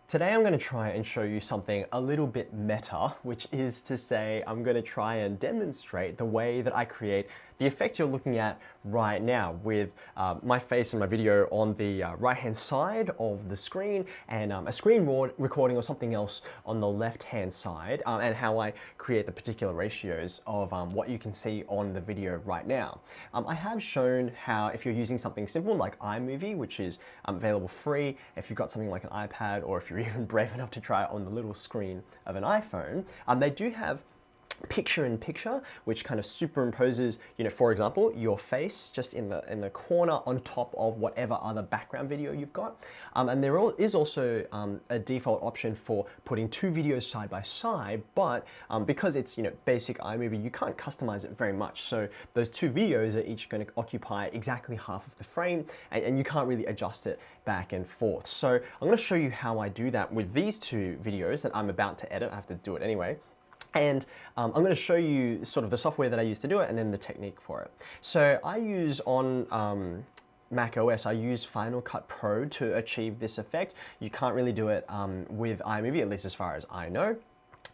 Today I'm going to try and show you something a little bit meta, which is to say I'm going to try and demonstrate the way that I create the effect you're looking at right now with my face and my video on the right hand side of the screen and a screen recording or something else on the left hand side, and how I create the particular ratios of what you can see on the video right now. I have shown how if you're using something simple like iMovie, which is available free, if you've got something like an iPad, or if you're even brave enough to try it on the little screen of an iPhone, they do have picture-in-picture, which kind of superimposes, for example, your face just in the corner on top of whatever other background video you've got. And there is also a default option for putting two videos side by side, but because it's basic iMovie, you can't customize it very much. So those two videos are each going to occupy exactly half of the frame, and you can't really adjust it back and forth. So I'm going to show you how I do that with these two videos that I'm about to edit. I have to do it anyway. And I'm going to show you sort of the software that I use to do it and then the technique for it. So I use on Mac OS, I use Final Cut Pro to achieve this effect. You can't really do it with iMovie, at least as far as I know.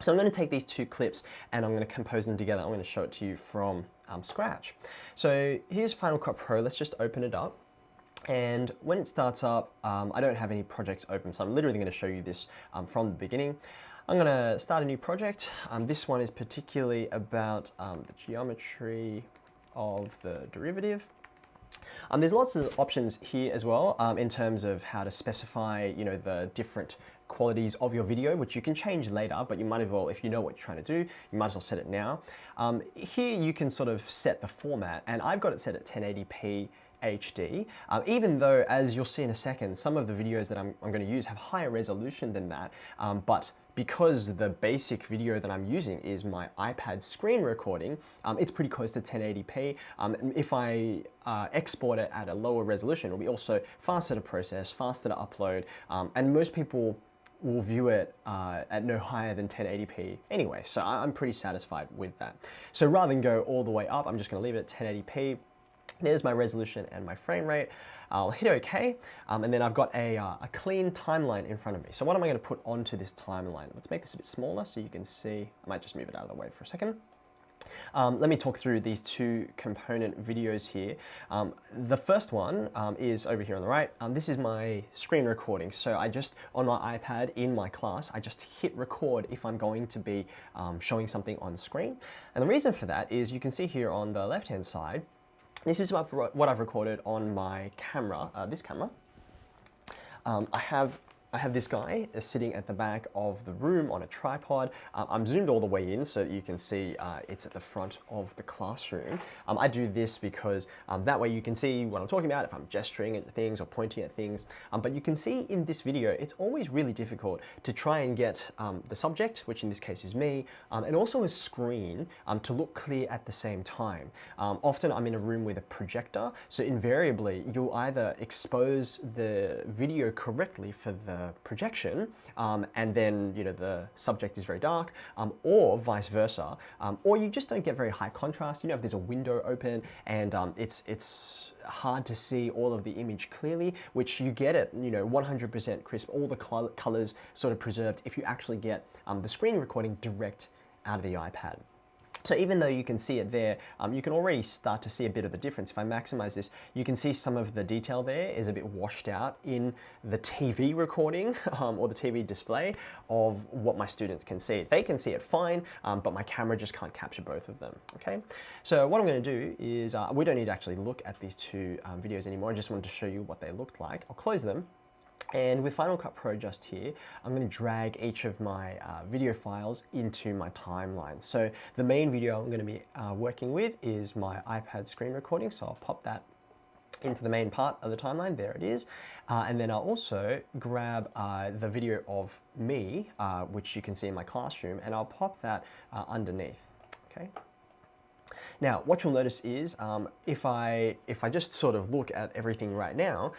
So I'm going to take these two clips and I'm going to compose them together. I'm going to show it to you from scratch. So here's Final Cut Pro. Let's just open it up. And when it starts up, I don't have any projects open, so I'm literally going to show you this from the beginning. I'm going to start a new project. This one is particularly about the geometry of the derivative. There's lots of options here as well in terms of how to specify, the different qualities of your video, which you can change later, but you might as well, if you know what you're trying to do, you might as well set it now. Here you can sort of set the format, and I've got it set at 1080p HD, even though, as you'll see in a second, some of the videos that I'm going to use have higher resolution than that, but because the basic video that I'm using is my iPad screen recording, it's pretty close to 1080p. If I export it at a lower resolution, it'll be also faster to process, faster to upload, and most people will view it at no higher than 1080p anyway, so I'm pretty satisfied with that. So rather than go all the way up, I'm just going to leave it at 1080p. There's my resolution and my frame rate. I'll hit OK, and then I've got a clean timeline in front of me. So what am I going to put onto this timeline? Let's make this a bit smaller so you can see. I might just move it out of the way for a second. Let me talk through these two component videos here. The first one is over here on the right. This is my screen recording. So I just, on my iPad in my class, I just hit record if I'm going to be showing something on screen. And the reason for that is you can see here on the left-hand side, this is what I've recorded on my camera, this camera. I have this guy sitting at the back of the room on a tripod. I'm zoomed all the way in so that you can see it's at the front of the classroom. I do this because that way you can see what I'm talking about if I'm gesturing at things or pointing at things. But you can see in this video, it's always really difficult to try and get the subject, which in this case is me, and also a screen to look clear at the same time. Often I'm in a room with a projector, so invariably you'll either expose the video correctly for the projection, and then the subject is very dark, or vice versa, or you just don't get very high contrast. If there's a window open and it's hard to see all of the image clearly, which you get it 100% crisp, all the colors sort of preserved if you actually get the screen recording direct out of the iPad. So even though you can see it there, you can already start to see a bit of the difference. If I maximize this, you can see some of the detail there is a bit washed out in the TV recording or the TV display of what my students can see. They can see it fine, but my camera just can't capture both of them, okay? So what I'm gonna do is, we don't need to actually look at these two videos anymore. I just wanted to show you what they looked like. I'll close them. And with Final Cut Pro just here, I'm going to drag each of my video files into my timeline. So the main video I'm going to be working with is my iPad screen recording. So I'll pop that into the main part of the timeline. There it is. And then I'll also grab the video of me, which you can see in my classroom, and I'll pop that underneath. Okay. Now, what you'll notice is if I just sort of look at everything right now,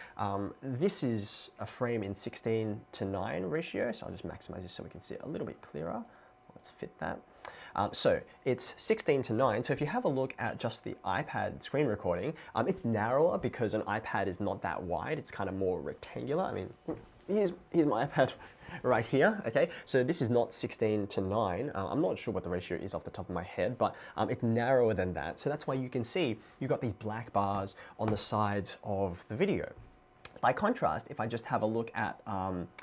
this is a frame in 16:9 ratio, so I'll just maximize this so we can see it a little bit clearer. Let's fit that. So it's 16:9, so if you have a look at just the iPad screen recording, it's narrower because an iPad is not that wide, it's kind of more rectangular. I mean, here's my iPad right here, okay? So this is not 16:9. I'm not sure what the ratio is off the top of my head, but it's narrower than that. So that's why you can see you've got these black bars on the sides of the video. By contrast, if I just have a look at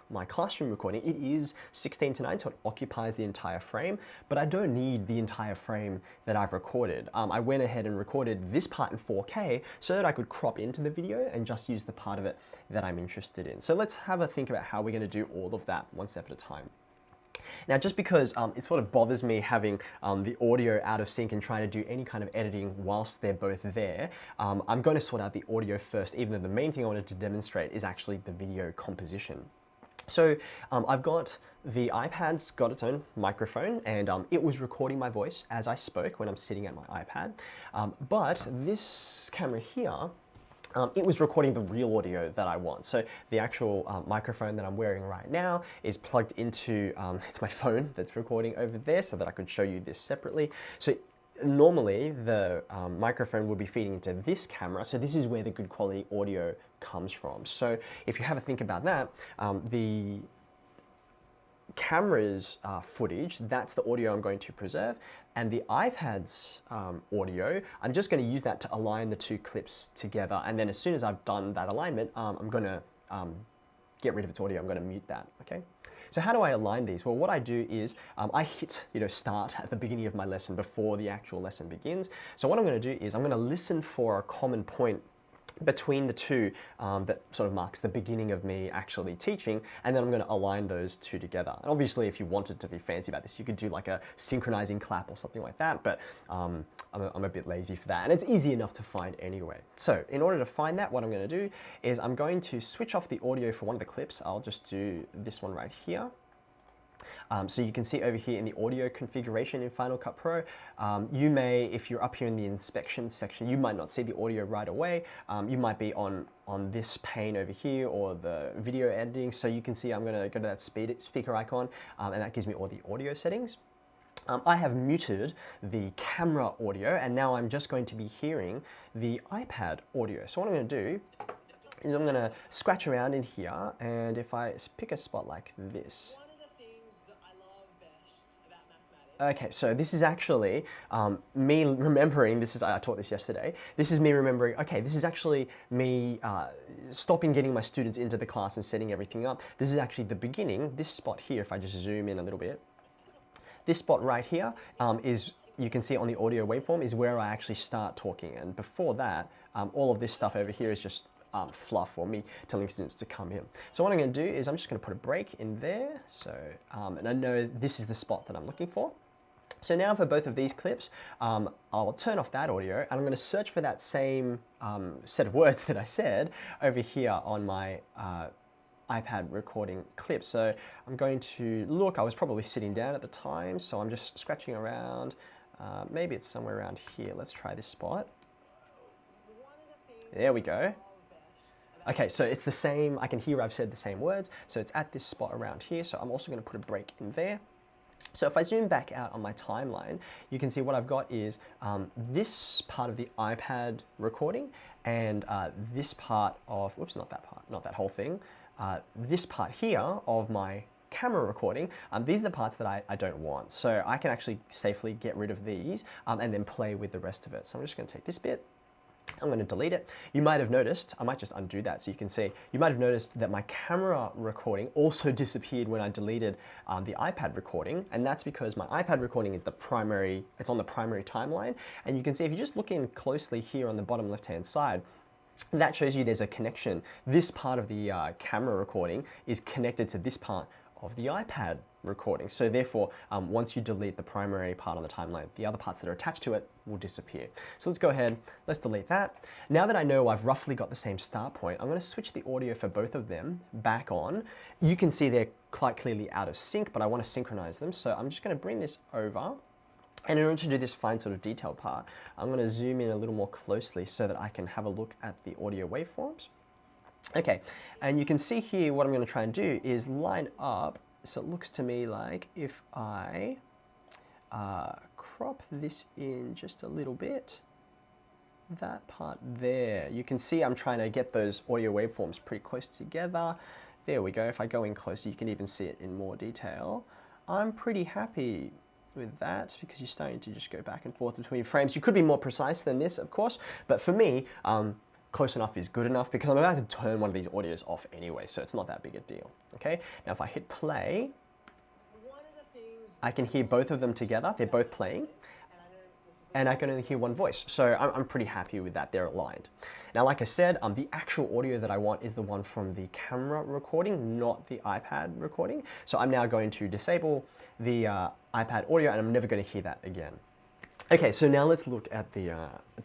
my classroom recording, it is 16:9, so it occupies the entire frame, but I don't need the entire frame that I've recorded. I went ahead and recorded this part in 4K so that I could crop into the video and just use the part of it that I'm interested in. So let's have a think about how we're going to do all of that one step at a time. Now, just because it sort of bothers me having the audio out of sync and trying to do any kind of editing whilst they're both there, I'm going to sort out the audio first, even though the main thing I wanted to demonstrate is actually the video composition. So I've got the iPad's got its own microphone, and it was recording my voice as I spoke when I'm sitting at my iPad. But this camera here, it was recording the real audio that I want. So the actual microphone that I'm wearing right now is plugged into, it's my phone that's recording over there so that I could show you this separately. So normally the microphone would be feeding into this camera. So this is where the good quality audio comes from. So if you have a think about that, the camera's footage, that's the audio I'm going to preserve, and the iPad's audio, I'm just going to use that to align the two clips together, and then as soon as I've done that alignment, I'm going to get rid of its audio. I'm going to mute that, okay? So how do I align these? Well, what I do is I hit start at the beginning of my lesson before the actual lesson begins. So what I'm going to do is I'm going to listen for a common point between the two that sort of marks the beginning of me actually teaching, and then I'm going to align those two together. And obviously, if you wanted to be fancy about this, you could do like a synchronizing clap or something like that, but I'm a bit lazy for that, and it's easy enough to find anyway. So in order to find that, what I'm going to do is I'm going to switch off the audio for one of the clips. I'll just do this one right here. So you can see over here in the audio configuration in Final Cut Pro, you may, if you're up here in the inspection section, you might not see the audio right away. You might be on this pane over here or the video editing. So you can see I'm going to go to that speaker icon, and that gives me all the audio settings. I have muted the camera audio, and now I'm just going to be hearing the iPad audio. So what I'm going to do is I'm going to scratch around in here, and if I pick a spot like this. Okay, so this is actually me remembering, I taught this yesterday, this is me remembering, okay, this is actually me stopping getting my students into the class and setting everything up. This is actually the beginning. This spot here, if I just zoom in a little bit, this spot right here is, you can see on the audio waveform, is where I actually start talking. And before that, all of this stuff over here is just fluff, or me telling students to come in. So what I'm going to do is I'm just going to put a break in there. So, and I know this is the spot that I'm looking for. So now for both of these clips, I'll turn off that audio, and I'm going to search for that same set of words that I said over here on my iPad recording clip. So I'm going to look, I was probably sitting down at the time, so I'm just scratching around. Maybe it's somewhere around here. Let's try this spot. There we go. Okay, so it's the same, I can hear I've said the same words, so it's at this spot around here, so I'm also going to put a break in there. So if I zoom back out on my timeline, you can see what I've got is this part of the iPad recording, and this part of, whoops, not that part, not that whole thing, this part here of my camera recording. These are the parts that I don't want. So I can actually safely get rid of these and then play with the rest of it. So I'm just going to take this bit, I'm going to delete it. You might have noticed, I might just undo that so you can see, you might have noticed that my camera recording also disappeared when I deleted the iPad recording, and that's because my iPad recording is the primary, it's on the primary timeline, and you can see if you just look in closely here on the bottom left hand side, that shows you there's a connection. This part of the camera recording is connected to this part of the iPad recording. So therefore, once you delete the primary part on the timeline, the other parts that are attached to it will disappear. So let's go ahead, let's delete that. Now that I know I've roughly got the same start point, I'm going to switch the audio for both of them back on. You can see they're quite clearly out of sync, but I want to synchronize them. So I'm just going to bring this over. And in order to do this fine sort of detailed part, I'm going to zoom in a little more closely so that I can have a look at the audio waveforms. Okay, and you can see here what I'm going to try and do is line up, so it looks to me like if I crop this in just a little bit, that part there, you can see I'm trying to get those audio waveforms pretty close together. There we go. If I go in closer, you can even see it in more detail. I'm pretty happy with that because you're starting to just go back and forth between frames. You could be more precise than this, of course, but for me, close enough is good enough because I'm about to turn one of these audios off anyway, so it's not that big a deal, okay? Now if I hit play, I can hear both of them together. They're both playing, and I can only hear one voice. So I'm pretty happy with that. They're aligned. Now, like I said, the actual audio that I want is the one from the camera recording, not the iPad recording. So I'm now going to disable the iPad audio, and I'm never going to hear that again. Okay, so now let's look at the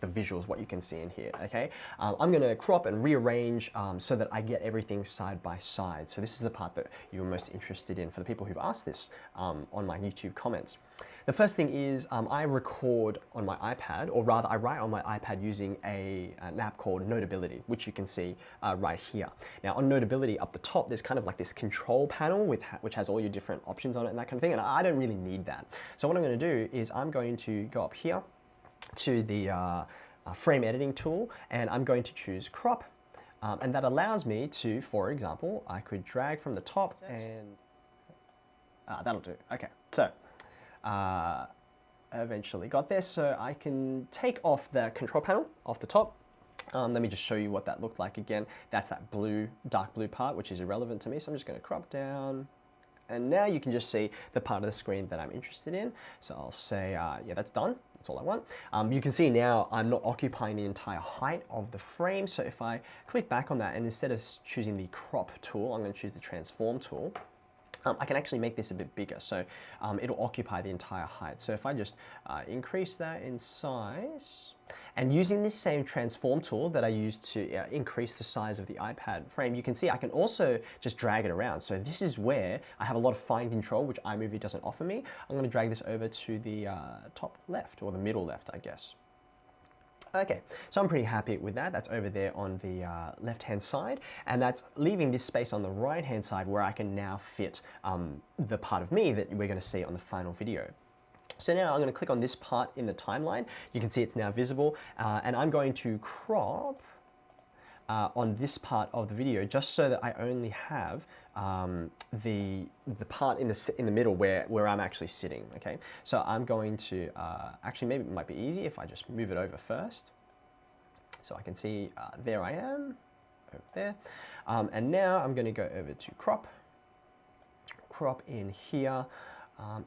visuals, what you can see in here, okay? I'm gonna crop and rearrange so that I get everything side by side. So this is the part that you're most interested in for the people who've asked this on my YouTube comments. The first thing is I record on my iPad, or rather I write on my iPad using an app called Notability, which you can see right here. Now on Notability up the top, there's kind of like this control panel which has all your different options on it and that kind of thing, and I don't really need that. So what I'm gonna do is I'm going to go up here to the frame editing tool, and I'm going to choose crop, and that allows me to, for example, I could drag from the top and that'll do. Okay, so eventually got there, so I can take off the control panel off the top. Let me just show you what that looked like again. That's that blue, dark blue part, which is irrelevant to me, so I'm just going to crop down. And now you can just see the part of the screen that I'm interested in. So I'll say, yeah, that's done. That's all I want. You can see now I'm not occupying the entire height of the frame. So if I click back on that, and instead of choosing the crop tool, I'm going to choose the transform tool. I can actually make this a bit bigger, so it'll occupy the entire height. So if I just increase that in size, and using this same transform tool that I used to increase the size of the iPad frame, you can see I can also just drag it around. So this is where I have a lot of fine control, which iMovie doesn't offer me. I'm going to drag this over to the top left, or the middle left, I guess. Okay, so I'm pretty happy with that. That's over there on the left-hand side, and that's leaving this space on the right-hand side where I can now fit the part of me that we're going to see on the final video. So now I'm going to click on this part in the timeline. You can see it's now visible, and I'm going to crop on this part of the video just so that I only have the part in the middle where I'm actually sitting. Okay, so I'm going to actually, maybe it might be easy if I just move it over first, so I can see there I am over there, and now I'm going to go over to crop in here.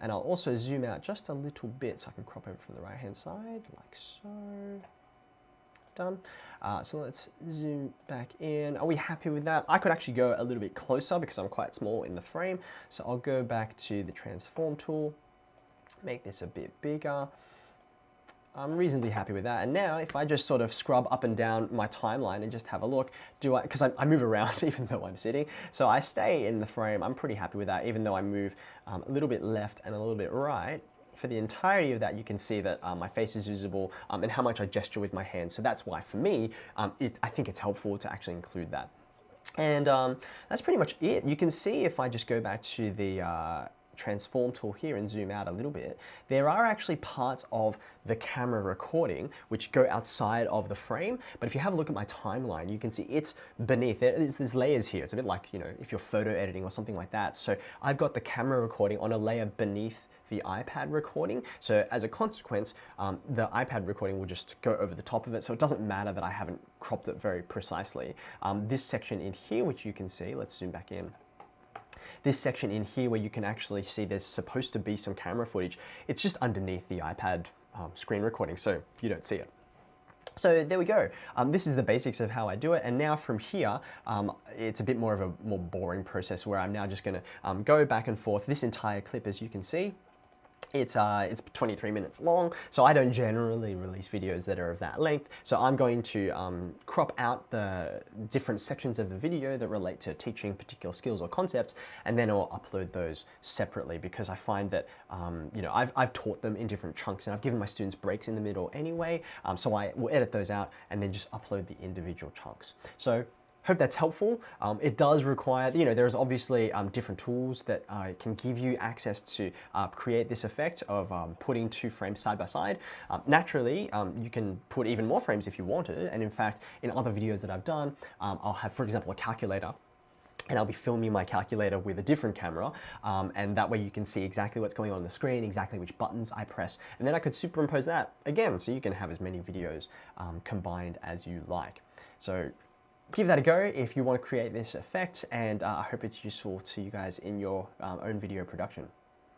And I'll also zoom out just a little bit so I can crop over from the right hand side, like so. Done. So let's zoom back in. Are we happy with that? I could actually go a little bit closer because I'm quite small in the frame. So I'll go back to the transform tool, make this a bit bigger. I'm reasonably happy with that. And now if I just sort of scrub up and down my timeline and just have a look, because I move around even though I'm sitting, so I stay in the frame. I'm pretty happy with that, even though I move a little bit left and a little bit right. For the entirety of that, you can see that my face is visible and how much I gesture with my hands. So that's why for me, I think it's helpful to actually include that. And that's pretty much it. You can see if I just go back to the transform tool here and zoom out a little bit, there are actually parts of the camera recording which go outside of the frame. But if you have a look at my timeline, you can see it's beneath. There's layers here. It's a bit like, you know, if you're photo editing or something like that. So I've got the camera recording on a layer beneath the iPad recording. So as a consequence, the iPad recording will just go over the top of it. So it doesn't matter that I haven't cropped it very precisely. This section in here, which you can see, let's zoom back in. This section in here where you can actually see there's supposed to be some camera footage, it's just underneath the iPad screen recording, so you don't see it. So there we go. This is the basics of how I do it. And now from here, it's a bit more of a more boring process where I'm now just gonna go back and forth. This entire clip, as you can see, it's 23 minutes long, so I don't generally release videos that are of that length. So I'm going to crop out the different sections of the video that relate to teaching particular skills or concepts, and then I'll upload those separately because I find that you know, I've taught them in different chunks and I've given my students breaks in the middle anyway. So I will edit those out and then just upload the individual chunks. So hope that's helpful. It does require, you know, there's obviously different tools that can give you access to create this effect of putting two frames side by side. Naturally, you can put even more frames if you wanted. And in fact, in other videos that I've done, I'll have, for example, a calculator and I'll be filming my calculator with a different camera, and that way you can see exactly what's going on the screen, exactly which buttons I press, and then I could superimpose that again, so you can have as many videos combined as you like. So give that a go if you want to create this effect, and I hope it's useful to you guys in your own video production.